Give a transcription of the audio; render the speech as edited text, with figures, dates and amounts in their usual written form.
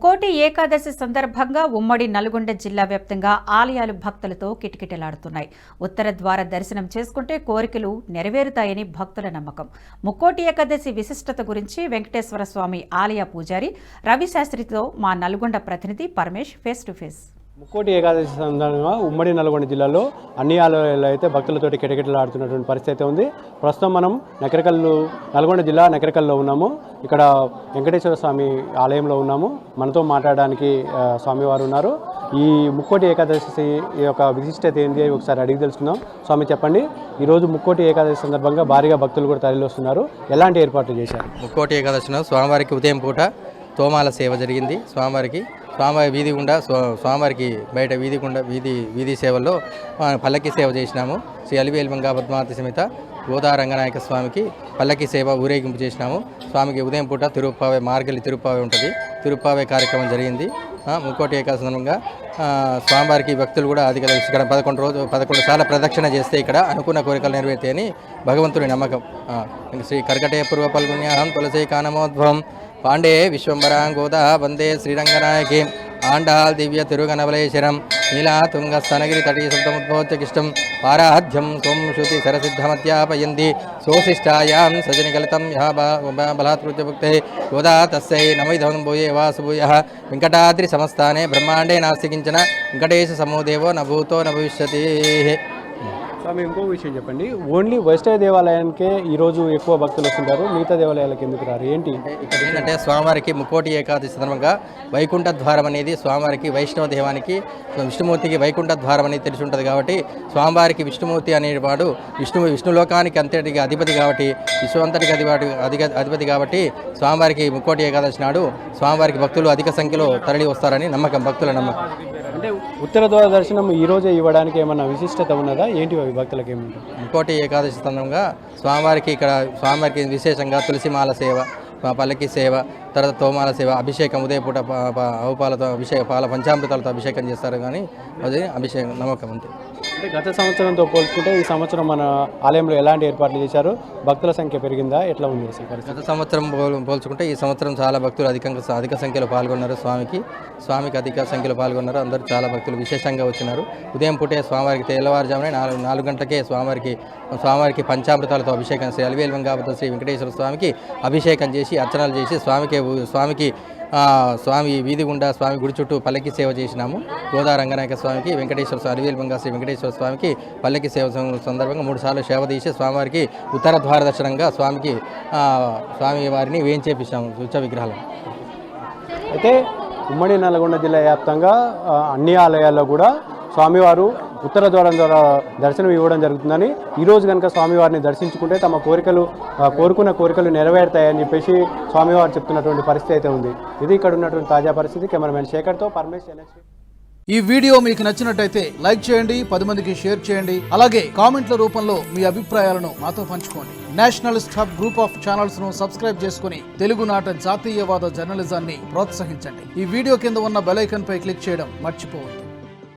ముక్కోటి ఏకాదశి సందర్భంగా ఉమ్మడి నల్గొండ జిల్లా వ్యాప్తంగా ఆలయాలు భక్తులతో కిటకిటలాడుతున్నాయి. ఉత్తర ద్వార దర్శనం చేసుకుంటే కోరికలు నెరవేరుతాయని భక్తుల నమ్మకం. ముక్కోటి ఏకాదశి విశిష్టత గురించి వెంకటేశ్వర స్వామి ఆలయ పూజారి రవిశాస్త్రితో మా నల్గొండ ప్రతినిధి Paramesh face to face. Mukkoti Ekadashi సందర్భంగా ఉమ్మడి నల్గొండ జిల్లాలో అన్ని ఆలయాలు అయితే భక్తులతోటి కిటకిటలాడుతున్నటువంటి పరిస్థితి అయితే ఉంది. ప్రస్తుతం మనం నల్గొండ జిల్లా నకరికల్లో ఉన్నాము. ఇక్కడ వెంకటేశ్వర స్వామి ఆలయంలో ఉన్నాము. మనతో మాట్లాడడానికి స్వామివారు ఉన్నారు. ఈ ముక్కోటి ఏకాదశి యొక్క విశిష్టత ఏంటి ఒకసారి అడిగి తెలుసుకుందాం. స్వామి చెప్పండి, ఈరోజు ముక్కోటి ఏకాదశి సందర్భంగా భారీగా భక్తులు కూడా తరలి వస్తున్నారు. ఎలాంటి ఏర్పాట్లు చేశారు? ముక్కోటి ఏకాదశిలో స్వామివారికి ఉదయం పూట తోమాల సేవ జరిగింది. స్వామివారి వీధి గుండా స్వామివారికి బయట వీధి సేవల్లో పల్లకి సేవ చేసినాము. శ్రీ అలివేలు మంగా పద్మావతి సమేత గోదా రంగనాయక స్వామికి పల్లకి సేవ ఊరేగింపు చేసినాము. స్వామికి ఉదయం పూట మార్గలి తిరుప్పావే ఉంటుంది. తిరుప్పావే కార్యక్రమం జరిగింది. ముక్కోటి ఏకాదశి సందర్భంగా స్వామివారికి భక్తులు కూడా ఇక్కడ 11 సార్లు ప్రదక్షిణ చేస్తే ఇక్కడ అనుకున్న కోరికలు నెరవేర్తాయని భగవంతుని నమ్మకం. శ్రీ కర్కటే పూర్వ పల్గుణ్యాహం తులసి కానమోద్భవం పాండే విశ్వంబరాంగోదా వందే శ్రీరంగనాయకి ఆండాల్ దివ్య తిరుగనవలేశ్వరం నీలా తుంగ స్తనగిరి తటీ శబ్దముద్భోత్యకిష్టం పారాధ్యం సోం శృతి సరసిద్ధమధ్యాపయంది సోశిష్టాయాం సజనికలితం బలాత్కృత్యభుక్తే గోదా తస్సై నమైధం భూయే వాసుభూయ వెంకటాద్రి సమస్థానే బ్రహ్మాండే నాస్తికించిన వెంకటేశ సమూదేవో నభూతో నభవిష్యతి. స్వామి, ఇంకో విషయం చెప్పండి. ఓన్లీ వైష్ణవ దేవాలయానికే ఈరోజు ఎక్కువ భక్తులు వస్తుంటారు, మిగతా దేవాలయాలకు ఎందుకు రారు? ఏంటి ఇక్కడ ఏంటంటే స్వామివారికి ముక్కోటి ఏకాదశి సందర్భంగా వైకుంఠ ద్వారం అనేది స్వామివారికి వైష్ణవ దేవానికి విష్ణుమూర్తికి వైకుంఠ ద్వారం అనేది తెలిసి ఉంటుంది. కాబట్టి స్వామివారికి విష్ణుమూర్తి అనేవాడు విష్ణులోకానికి అంతటికి అధిపతి కాబట్టి విశ్వంతటికి అధిపతి కాబట్టి స్వామివారికి ముక్కోటి ఏకాదశి నాడు స్వామివారికి భక్తులు అధిక సంఖ్యలో తరలి వస్తారని నమ్మకం, భక్తుల నమ్మకం. అంటే ఉత్తర ద్వార దర్శనం ఈ రోజే ఇవ్వడానికి ఏమన్నా విశిష్టత ఉన్నదా? ఏంటి భక్తులకి ఏమి? ముక్కోటి ఏకాదశి సందర్భంగా స్వామివారికి విశేషంగా తులసిమాల సేవ, పల్లకి సేవ, తర్వాత తోమాల సేవ, అభిషేకం ఉదయ పూట ఆవుపాలతో పాల పంచామృతాలతో అభిషేకం చేస్తారు. కానీ అది అభిషేకం నమ్మకం అంతే. అంటే గత సంవత్సరంతో పోల్చుకుంటే ఈ సంవత్సరం మన ఆలయంలో ఎలాంటి ఏర్పాట్లు చేశారు? భక్తుల సంఖ్య పెరిగిందా? ఎట్లా ఉంది? గత సంవత్సరం పోల్చుకుంటే ఈ సంవత్సరం చాలా భక్తులు అధిక సంఖ్యలో పాల్గొన్నారు. స్వామికి అధిక సంఖ్యలో పాల్గొన్నారు. అందరూ చాలా భక్తులు విశేషంగా వచ్చినారు. ఉదయం పూటే స్వామివారికి తెల్లవారుజామునే 4 గంటలకే స్వామివారికి పంచామృతాలతో అభిషేకం శ్రీ అలివేలు మంగా శ్రీ వెంకటేశ్వర స్వామికి అభిషేకం చేసి అర్చనలు చేసి స్వామి వీధి గుండా స్వామి గుడి చుట్టూ పల్లకి సేవ చేసినాము. గోదా రంగనాయక స్వామికి అలివేలు మంగా శ్రీ వెంకటేశ్వర స్వామికి పల్లకి సేవ సందర్భంగా 3 సార్లు సేవ తీసి స్వామివారికి ఉత్తర ద్వార దర్శనంగా స్వామి వారిని వేయించేపించాము ఉచ్చ విగ్రహాలను. అయితే ఉమ్మడి నల్గొండ జిల్లా వ్యాప్తంగా అన్ని ఆలయాల్లో కూడా స్వామివారు ఉత్తర ద్వారం ద్వారా దర్శనం ఇవ్వడం జరుగుతుందని, ఈరోజు కనుక స్వామివారిని దర్శించుకుంటే తమ కోరుకున్న కోరికలు నెరవేరుతాయని చెప్పేసి స్వామివారు చెప్తున్నటువంటి పరిస్థితి అయితే ఉంది. ఇది ఇక్కడ ఉన్నటువంటి తాజా పరిస్థితి. కెమెరామెన్ శేఖర్తో పరమేష్. ఈ వీడియో మీకు నచ్చినట్టయితే లైక్ చేయండి, 10 మందికి షేర్ చేయండి. అలాగే కామెంట్ల రూపంలో మీ అభిప్రాయాలను మాతో పంచుకోండి. Nationalist hub group of channels ను సబ్స్క్రైబ్ చేసుకుని తెలుగునాట జాతీయవాద జర్నలిజాన్ని ప్రోత్సహించండి. ఈ వీడియో కింద ఉన్న బెల్ ఐకాన్ పై క్లిక్ చేయడం మర్చిపోవద్దు.